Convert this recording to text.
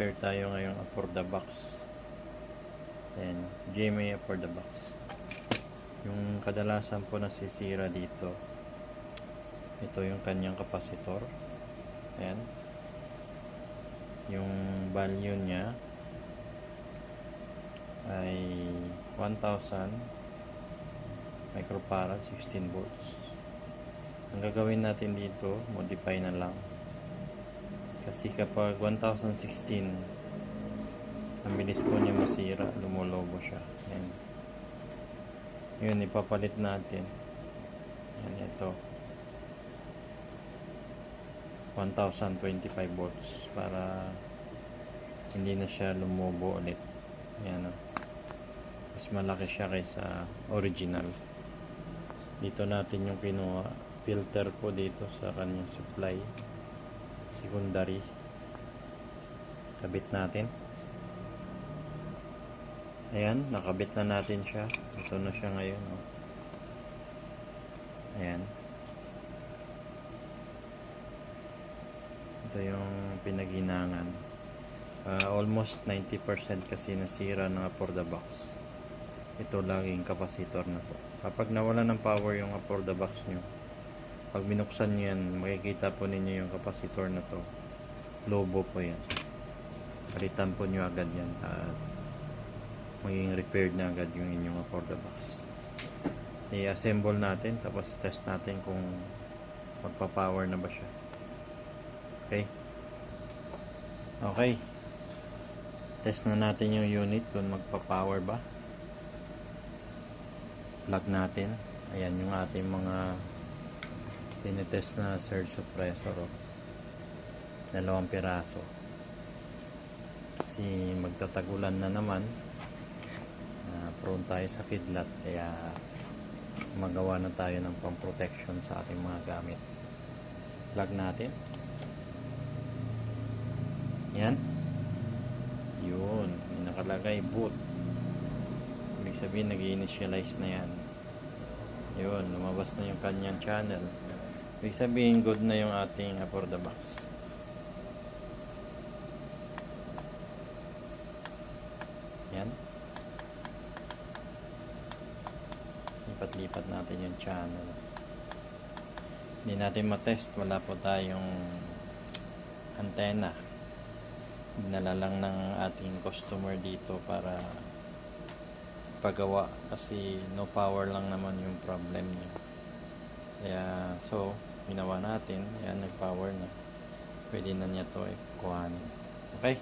mag-repair tayo ngayong for the box. Ayan, GMA for the box. Yung kadalasan po nasisira dito, ito yung kanyang kapasitor. Ayan, yung value niya ay 1000 microfarad, 16 volts. Ang gagawin natin dito, modify na lang. Kasi kapag 1016, ang bilis po niya masira, lumulobo siya. Ayan. Yun, ipapalit natin. Ayan, ito. 1025 volts para hindi na siya lumubo ulit. Ayan, mas malaki siya kaysa original. Dito natin yung kinuha. Filter po dito sa kanyang supply. Secondary. Kabit natin. Ayan, nakabit na natin siya. Ito na siya ngayon. Oh. Ayan. Ito yung pinaginangan. Almost 90% kasi nasira na for the box. Ito laging kapasitor na to. Kapag nawala ng power yung for the box nyo, pag binuksan nyo yan, makikita po ninyo yung kapasitor na to. Lobo po yan. Palitan po nyo agad yan at magiging repaired na agad yung inyong for the box. I-assemble natin tapos test natin kung magpa-power na ba siya. Okay? Okay. Test na natin yung unit kung magpa-power ba. Plug natin. Ayan yung ating mga tinitest na surge suppressor. Oh. 2 piraso. Kasi magtatagulan na naman. Prone tayo sa kidlat. Kaya magawa na tayo ng pang-protection sa ating mga gamit. Plug natin. Yan. Yun. May nakalagay boot. Ibig sabihin nag-initialize na yan. Yun. Lumabas na yung kanyang channel. Ibig sabihin good na yung ating for the box. Yan. Lipat-lipat natin yung channel. Hindi natin matest. Wala po tayong antenna. Dinala lang ng ating customer dito para pagawa. Kasi no power lang naman yung problem niya. Kaya so ginawa natin. Yan, nag-power na. Pwede na niya to kuhanin. Okay?